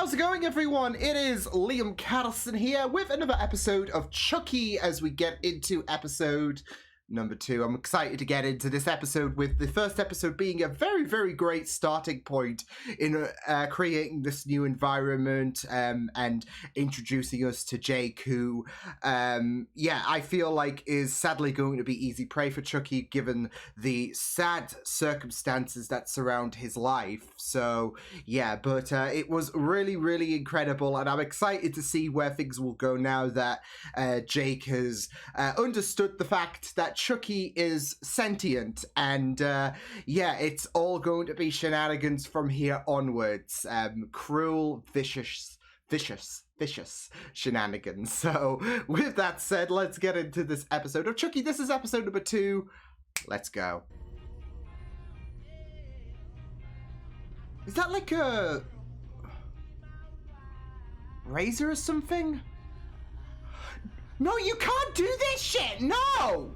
How's it going, everyone? It is Liam Catterson here with another episode of Chucky as we get into episode number 2. I'm excited to get into this episode, with the first episode being a very, very great starting point in creating this new environment and introducing us to Jake, who, I feel like is sadly going to be easy prey for Chucky given the sad circumstances that surround his life. So, yeah, but it was really, really incredible, and I'm excited to see where things will go now that Jake has understood the fact that Chucky is sentient, and it's all going to be shenanigans from here onwards. Cruel, vicious shenanigans. So with that said, let's get into this episode of Chucky. This is episode number 2. Let's go. Is that like a razor or something? No, you can't do this shit! No!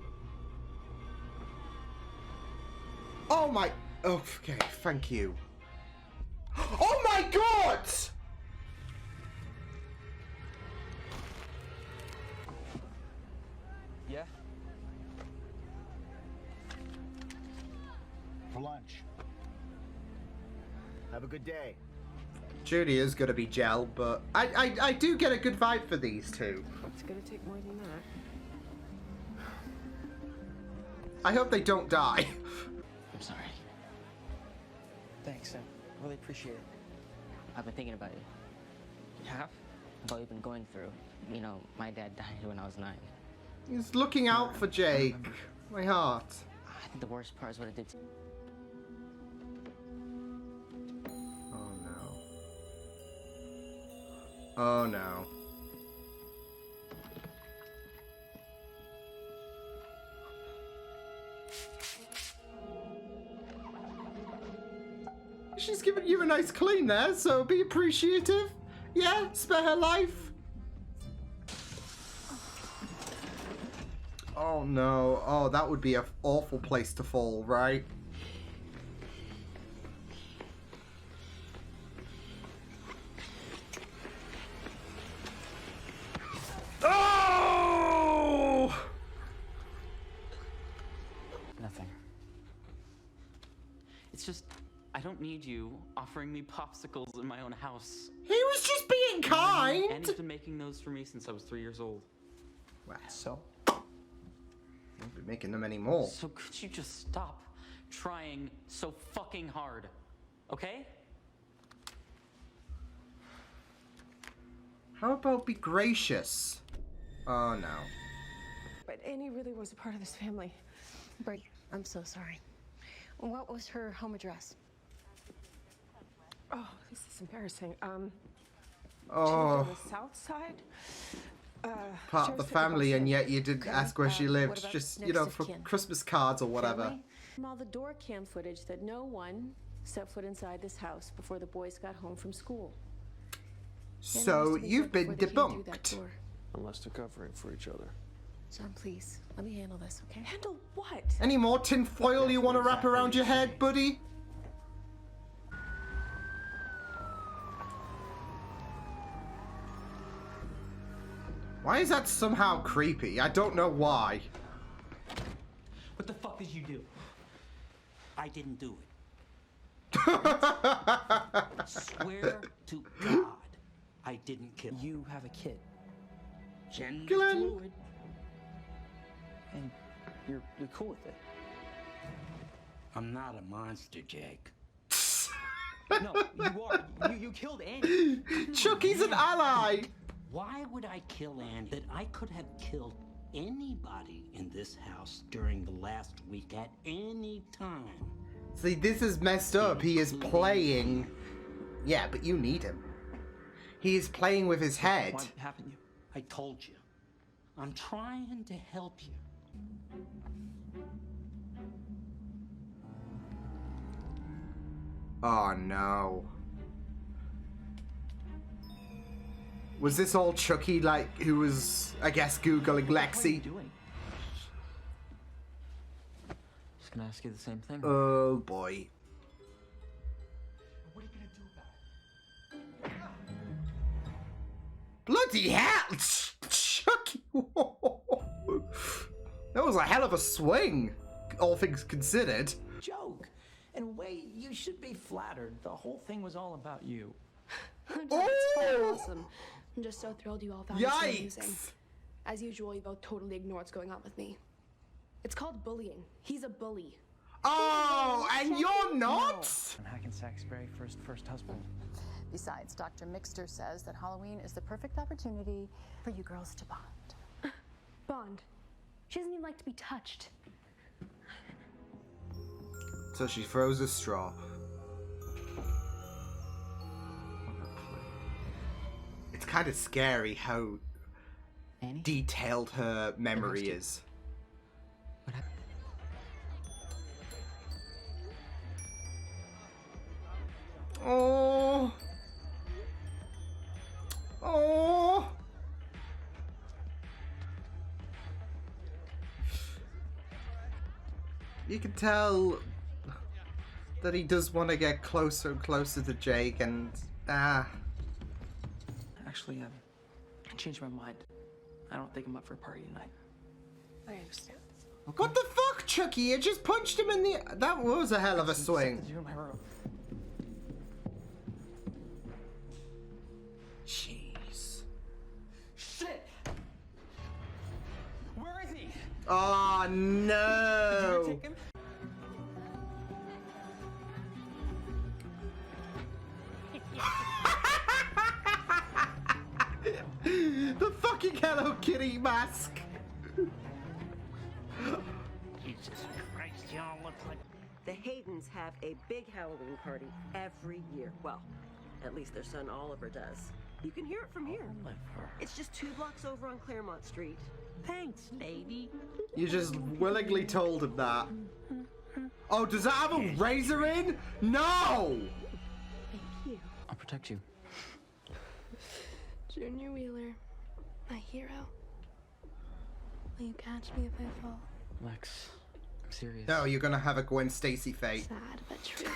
Oh my... Okay, thank you. Oh my god! Yeah? For lunch. Have a good day. Judy is gonna be gel, but I do get a good vibe for these two. It's gonna take more than that. I hope they don't die. I'm sorry. Thanks, I really appreciate it. I've been thinking about you. You have? About what you've been going through. You know, my dad died when I was 9. He's looking out for Jake. My heart. I think the worst part is what it did to... Oh no. Oh no. She's giving you a nice clean there, so be appreciative. Yeah, spare her life. Oh no. Oh, that would be an awful place to fall, right? Oh! Nothing. It's just, I don't need you offering me popsicles in my own house. He was just being kind. Annie's been making those for me since I was 3 years old. Well, So? won't be making them anymore. So could you just stop trying so fucking hard, okay? How about be gracious? Oh no. But Annie really was a part of this family. Bert, I'm so sorry. What was her home address? Oh, this is embarrassing. She lived Oh, on the south side. part of the family, and yet you didn't ask where she what lived. about Just, you next know, of for kin? Christmas cards or whatever. Family? From all the door cam footage that no one set foot inside this house before the boys got home from school. Annie So must have you've here been before they came through that debunked. door. Unless they're covering for each other. John, please, let me handle this, okay? Handle what? Any more tinfoil you want to wrap around your head, buddy? Why is that somehow creepy? I don't know why. What the fuck did you do? I didn't do it. Swear to God, I didn't kill her. You have a kid, Gender Glenn. fluid. and you're cool with it. I'm not a monster, Jake. No, you are. You killed Annie. Chucky's an ally! Why would I kill Ann? That I could have killed anybody in this house during the last week at any time. See, this is messed up. He is playing... Yeah, but you need him. He is playing with his head. What happened to you? I told you. I'm trying to help you. Oh no. Was this all Chucky, like, who was, I guess, Googling What are you Lexi? doing? Just gonna ask you the same thing. Oh boy. What are you gonna do about it? Bloody hell! Chucky! That was a hell of a swing, all things considered. Joke. And wait, you should be flattered. The whole thing was all about you. It's quite awesome. I'm just so thrilled you all found it so amusing. Yikes! As usual, you both totally ignore what's going on with me. It's called bullying. He's a bully. Oh, and you're not? And Hackensack's very first husband. Besides, Dr. Mixter says that Halloween is the perfect opportunity for you girls to bond. Bond. She doesn't even like to be touched. So she throws a straw. It's kind of scary how Annie? detailed her memory is. What happened? Oh. Oh. You can tell that he does want to get closer and closer to Jake, and Actually, I changed my mind. I don't think I'm up for a party tonight. I understand. what the fuck, Chucky? You just punched him in the. That was a hell of a swing. You're in my room. Jeez. Shit! Where is he? Oh Did no. you take him? The fucking Hello Kitty mask. Jesus Christ, y'all look like... The Haydens have a big Halloween party every year. Well, at least their son Oliver does. You can hear it from here. Oliver. It's just 2 blocks over on Claremont Street. Thanks, lady. You just willingly told him that. Oh, does that have a razor in? No! Thank you. I'll protect you. Junior Wheeler, my hero. Will you catch me if I fall? Lex, I'm serious. No, you're gonna have a Gwen Stacy fate. Sad but true.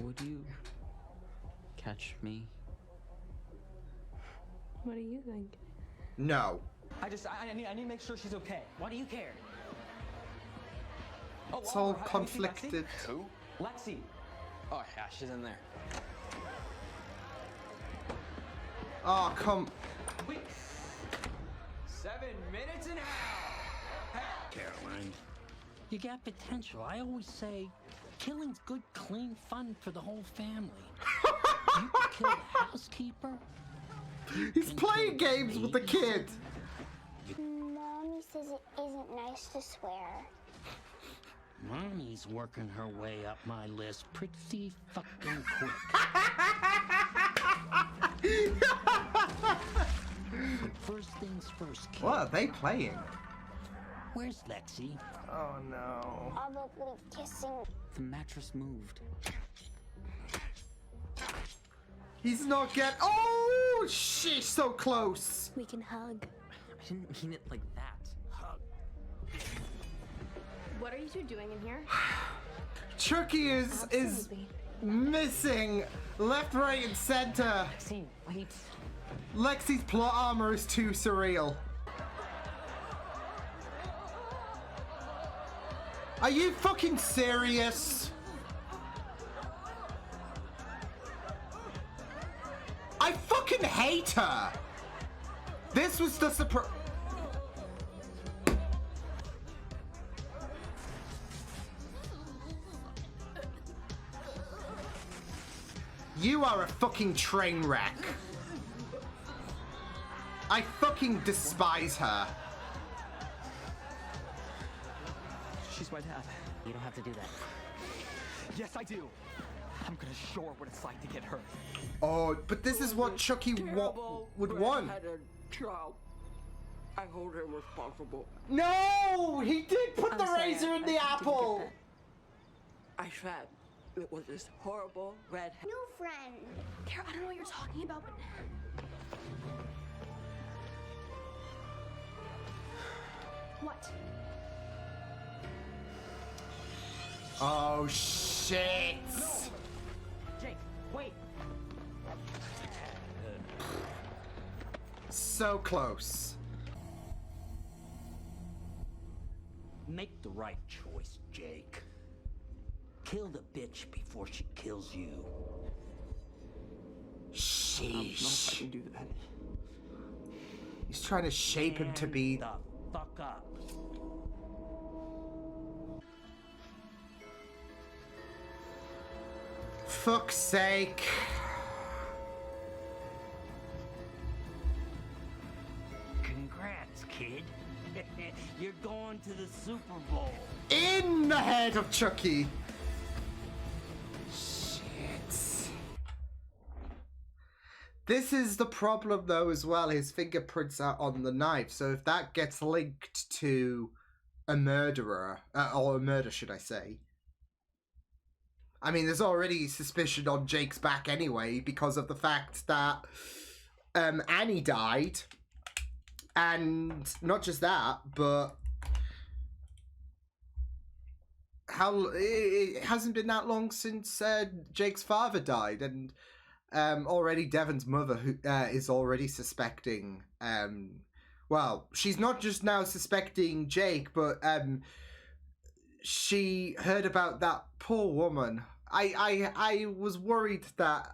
Would you catch me? What do you think? No. I need to make sure she's okay. Why do you care? Oh, It's all Oliver, have you seen Lexi? conflicted. Who? Lexi. Oh, yeah, she's in there. Oh, come. Wait. 7 minutes and a half. Caroline. You got potential. I always say, killing's good, clean fun for the whole family. You can kill the housekeeper. He's playing games with the kid. Mommy says it isn't nice to swear. Mommy's working her way up my list pretty fucking quick. But first things first, kid. What are they playing? Where's Lexi? Oh no. Probably kissing. The mattress moved. He's not getting. Oh, she's so close. We can hug. I didn't mean it like that. What are you two doing in here? Chucky is Absolutely. missing left, right, and center. See, wait. Lexi's plot armor is too surreal. Are you fucking serious? I fucking hate her. This was the surprise. You are a fucking train wreck. I fucking despise her. She's my dad. You don't have to do that. Yes, I do. I'm gonna show her what it's like to get hurt. Oh, but this is what Chucky would want. Child. I hold him responsible. No, he did put the sorry, razor in I the didn't apple. get that. I said it was this horrible red. New friend. Kara, I don't know what you're talking about, but... What? Oh shit! Jake, wait. so close. Make the right choice, Jake. Kill the bitch before she kills you. Sheesh. I don't know if I can do that. He's trying to shape him to be... the fuck up. Fuck's sake. Congrats, kid. You're going to the Super Bowl. In the head of Chucky. Shit. This is the problem though as well. His fingerprints are on the knife. So if that gets linked to a murderer, or a murder should I say. I mean, there's already suspicion on Jake's back anyway because of the fact that Annie died. And not just that, but it hasn't been that long since Jake's father died, and already Devon's mother who is already suspecting. Well, she's not just now suspecting Jake, but she heard about that poor woman. I was worried that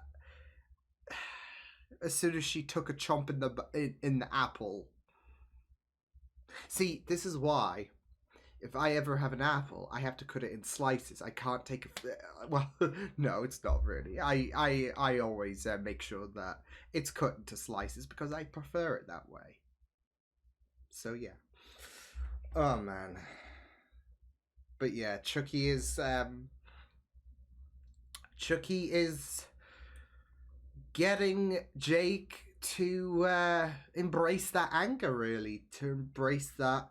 as soon as she took a chomp in the apple. See, this is why, if I ever have an apple, I have to cut it in slices. I can't take a... Well, no, it's not really. I always make sure that it's cut into slices because I prefer it that way. So, yeah. Oh, man. But, yeah, Chucky is getting Jake to embrace that anger, really, to embrace that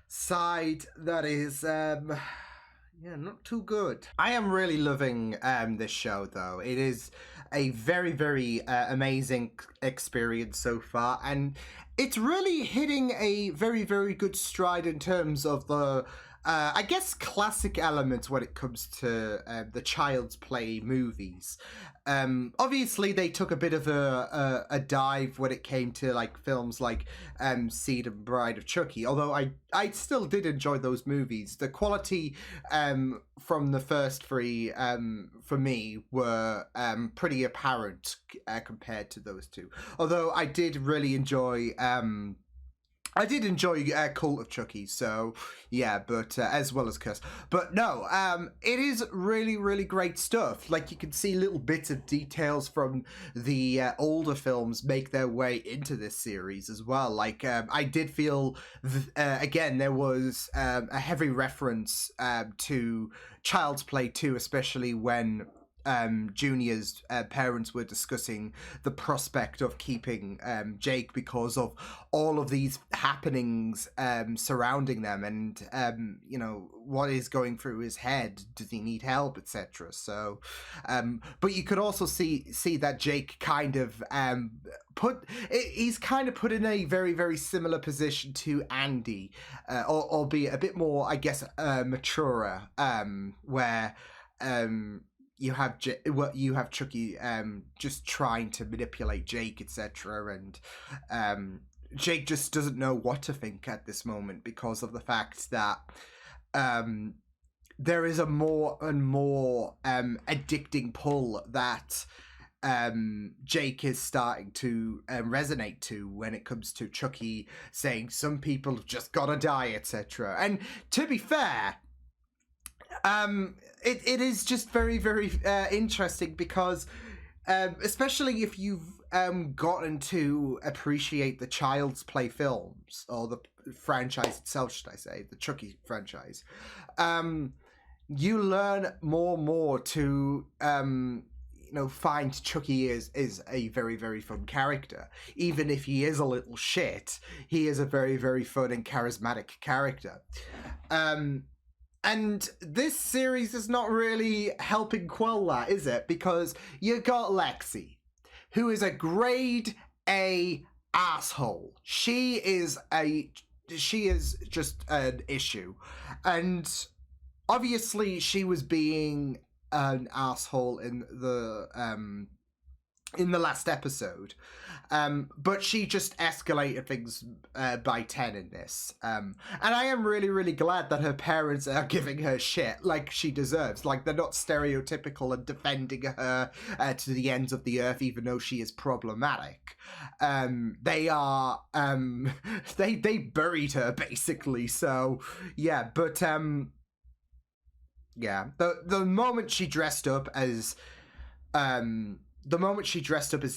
side that is not too good. I am really loving this show though. It is a very, very amazing experience so far, and it's really hitting a very, very good stride in terms of the I guess classic elements when it comes to the Child's Play movies. Obviously, they took a bit of a dive when it came to like films like Seed and Bride of Chucky. Although I still did enjoy those movies. The quality from the first three for me were pretty apparent compared to those two. Although I did really enjoy. I did enjoy Cult of Chucky, so yeah, but as well as Curse. But no, it is really, really great stuff. Like, you can see little bits of details from the older films make their way into this series as well. Like, I did feel, again, there was a heavy reference to Child's Play 2, especially when Junior's parents were discussing the prospect of keeping Jake because of all of these happenings surrounding them, and you know, what is going through his head, does he need help, etc. So but you could also see that Jake kind of he's kind of put in a very, very similar position to Andy, albeit a bit more, I guess, maturer, where you have Chucky just trying to manipulate Jake, etc., and Jake just doesn't know what to think at this moment because of the fact that there is a more and more addicting pull that Jake is starting to resonate to when it comes to Chucky saying some people have just gotta die, etc. And to be fair, it is just very, very interesting because especially if you've gotten to appreciate the Child's Play films, or the franchise itself, should I say, the Chucky franchise, you learn more and more to find Chucky is a very, very fun character. Even if he is a little shit, he is a very, very fun and charismatic character. And this series is not really helping quell that, is it? Because you got Lexi, who is a grade A asshole. She is just an issue. And obviously she was being an asshole in in the last episode. But she just escalated things by 10 in this. And I am really, really glad that her parents are giving her shit like she deserves. Like, they're not stereotypical and defending her to the ends of the earth, even though she is problematic. They are, they buried her, basically. So, yeah, but, yeah, the moment she dressed up as,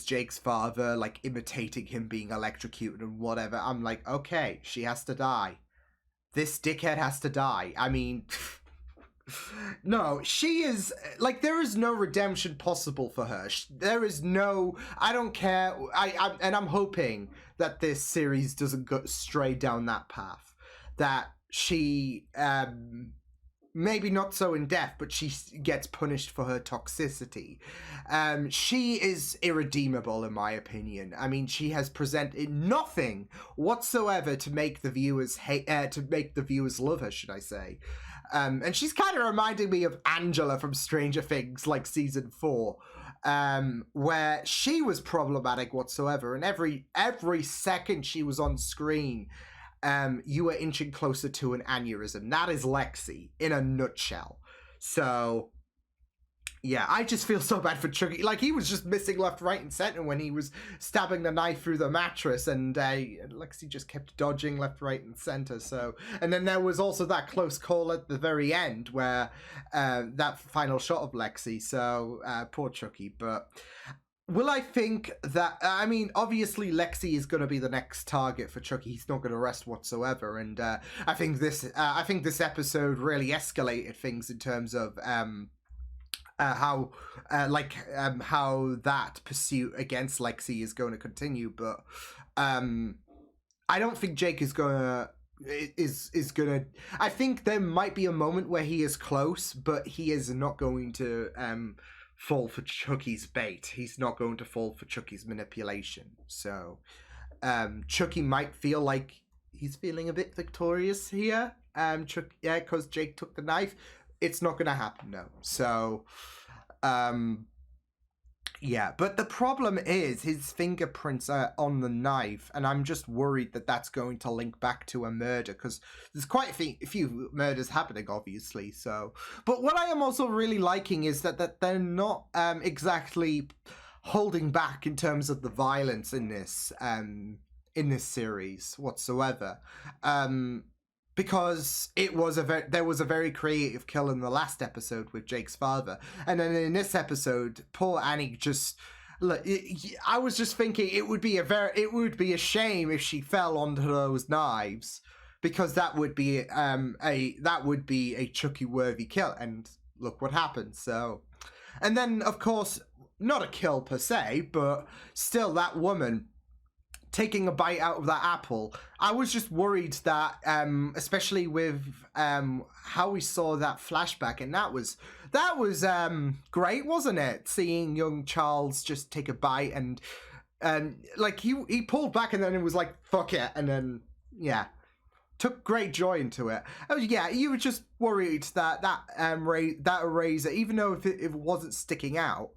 Jake's father, like, imitating him being electrocuted and whatever, I'm like, okay, she has to die. This dickhead has to die. I mean, no, she is, like, there is no redemption possible for her. There is no, I don't care, and I'm hoping that this series doesn't go stray down that path. That she, maybe not so in depth, but she gets punished for her toxicity. She is irredeemable, in my opinion. I mean, she has presented nothing whatsoever to make the viewers love her, should I say. And she's kind of reminding me of Angela from Stranger Things, like season 4, where she was problematic whatsoever, and every second she was on screen, you were inching closer to an aneurysm. That is Lexi in a nutshell. So, yeah, I just feel so bad for Chucky. Like, he was just missing left, right, and center when he was stabbing the knife through the mattress, and Lexi just kept dodging left, right, and center. So, and then there was also that close call at the very end where that final shot of Lexi. So, poor Chucky, but. Will I think that, I mean, obviously Lexi is going to be the next target for Chucky. He's not going to rest whatsoever. And I think this episode really escalated things in terms of how that pursuit against Lexi is going to continue. But I don't think Jake is going to, I think there might be a moment where he is close, but he is not going to, fall for Chucky's bait. He's not going to fall for Chucky's manipulation. So Chucky might feel like he's feeling a bit victorious here. Because Jake took the knife. It's not going to happen, no. So yeah, but the problem is his fingerprints are on the knife, and I'm just worried that that's going to link back to a murder, because there's quite a few murders happening, obviously. So, but what I am also really liking is that they're not exactly holding back in terms of the violence in this series whatsoever. Because there was a very creative kill in the last episode with Jake's father, and then in this episode, poor Annie just. Look, I was just thinking it would be a shame if she fell onto those knives, because that would be a Chucky worthy kill, and look what happened. So, and then of course not a kill per se, but still that woman taking a bite out of that apple. I was just worried that, especially with how we saw that flashback, and that was great, wasn't it? Seeing young Charles just take a bite, and like he pulled back, and then it was like, fuck it, and then yeah, took great joy into it. Oh yeah, you were just worried that eraser, even though if it wasn't sticking out,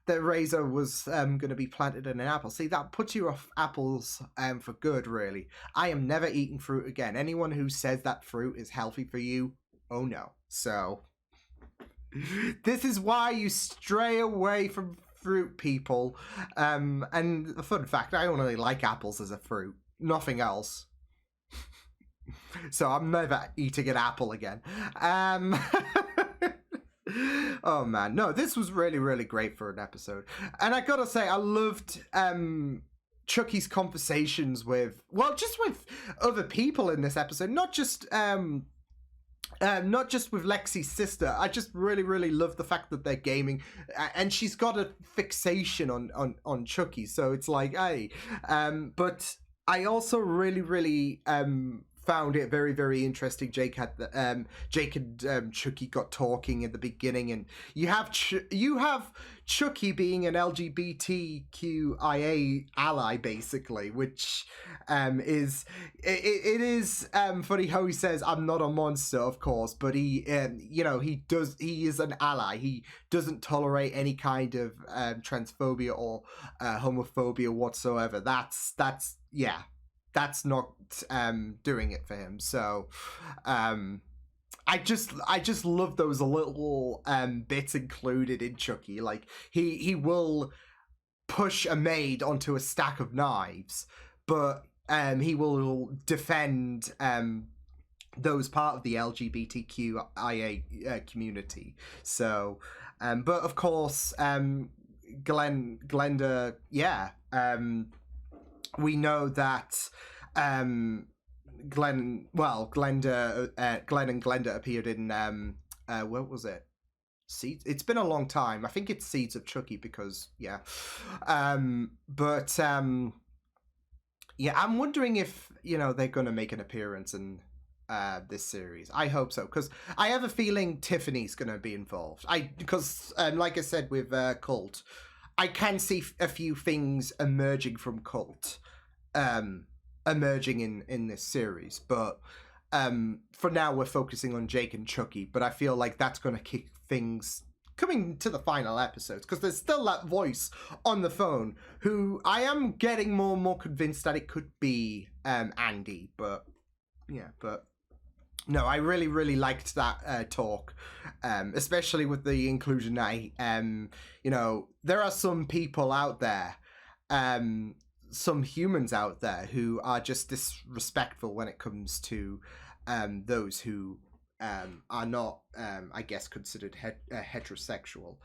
the razor was going to be planted in an apple. See, that puts you off apples for good, really. I am never eating fruit again. Anyone who says that fruit is healthy for you, oh no. So, this is why you stray away from fruit, people. And a fun fact, I only like apples as a fruit. Nothing else. So I'm never eating an apple again. Oh man, no, this was really, really great for an episode. And I gotta say, I loved Chucky's conversations with other people in this episode, not just with Lexi's sister. I just really, really love the fact that they're gaming, and she's got a fixation on Chucky, so it's like, hey. But I also really, really found it very, very interesting. Jake and Chucky got talking in the beginning, and you have Chucky being an LGBTQIA ally, basically, which is funny how he says, "I'm not a monster," of course, but he is an ally. He doesn't tolerate any kind of transphobia or homophobia whatsoever. That's not doing it for him. So I just love those little bits included in Chucky. Like he will push a maid onto a stack of knives, but he will defend those part of the LGBTQIA community. So but of course Glenda, we know that Glenn and Glenda appeared in what was it? Seeds. It's been a long time. I think it's Seeds of Chucky because I'm wondering if they're gonna make an appearance in this series. I hope so, because I have a feeling Tiffany's gonna be involved. Because like I said with Cult, I can see a few things emerging from Cult, emerging in this series, but for now we're focusing on Jake and Chucky. But I feel like that's going to kick things coming to the final episodes, because there's still that voice on the phone who I am getting more and more convinced that it could be Andy. But no, I really, really liked that talk, especially with the inclusion that there are some people out there, some humans out there who are just disrespectful when it comes to those who are not, I guess, considered heterosexual.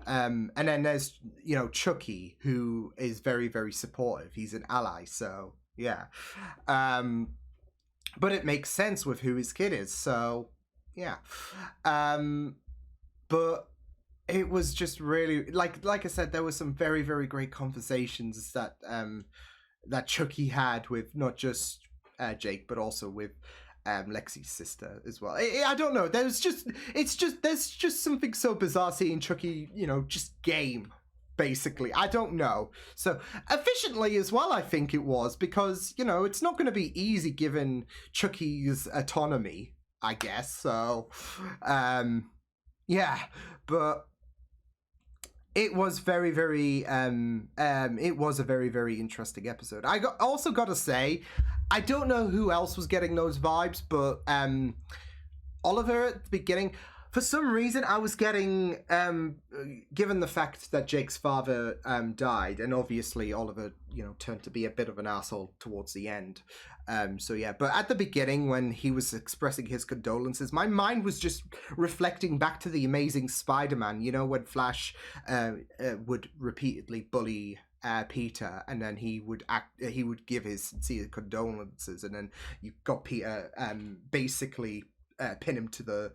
And then there's, Chucky, who is very, very supportive. He's an ally, so yeah. But it makes sense with who his kid is, so yeah. But it was just really, like I said, there were some very, very great conversations that that Chucky had with not just Jake, but also with Lexi's sister as well. I don't know. There's just something so bizarre seeing Chucky, just game, basically. I don't know. So efficiently as well, I think it was, because, it's not going to be easy given Chucky's autonomy, I guess. So, yeah, but it was very, very, it was a very, very interesting episode. Also got to say, I don't know who else was getting those vibes, but Oliver at the beginning, for some reason, I was getting, given the fact that Jake's father died, and obviously Oliver, turned to be a bit of an asshole towards the end. So yeah, but at the beginning when he was expressing his condolences, my mind was just reflecting back to the Amazing Spider-Man, when Flash would repeatedly bully Peter, and then he would give his sincere condolences, and then you got Peter basically pin him to the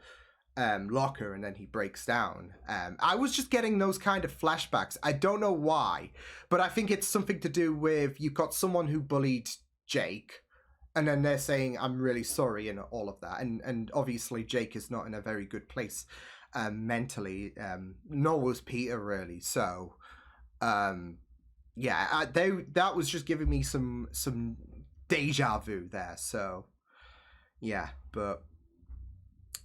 locker, and then he breaks down. I was just getting those kind of flashbacks. I don't know why, but I think it's something to do with, you've got someone who bullied Jake, and then they're saying, I'm really sorry, and all of that. And obviously Jake is not in a very good place mentally, nor was Peter really. So, yeah, that was just giving me some deja vu there. So, yeah, but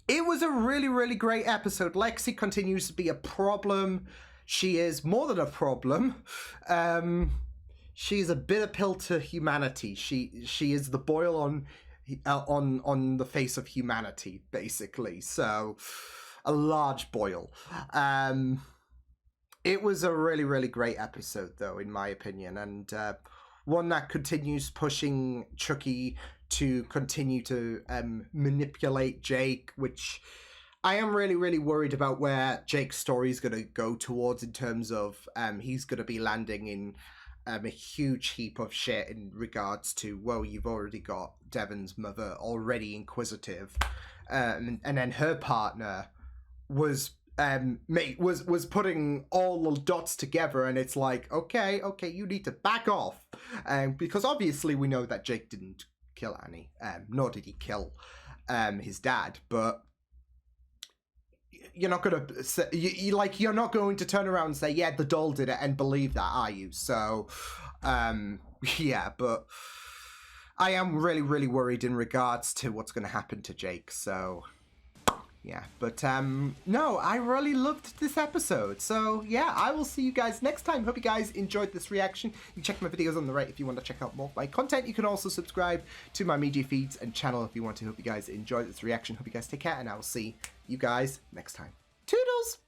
it was a really, really great episode. Lexi continues to be a problem. She is more than a problem. She's a bitter pill to humanity. She is the boil on the face of humanity, basically. So, a large boil. It was a really, really great episode, though, in my opinion, and one that continues pushing Chucky to continue to manipulate Jake, which I am really, really worried about where Jake's story is going to go towards, in terms of he's going to be landing in a huge heap of shit in regards to, well, you've already got Devon's mother already inquisitive, and then her partner was putting all the dots together, and it's like, okay, you need to back off, because obviously we know that Jake didn't kill Annie. Nor did he kill his dad. But you're not gonna say, you're not going to turn around and say, yeah, the doll did it, and believe that, are you? So, yeah, but I am really, really worried in regards to what's going to happen to Jake. So, yeah, but no, I really loved this episode. So, yeah, I will see you guys next time. Hope you guys enjoyed this reaction. You can check my videos on the right if you want to check out more of my content. You can also subscribe to my media feeds and channel if you want to. Hope you guys enjoyed this reaction. Hope you guys take care, and I will see you guys next time. Toodles!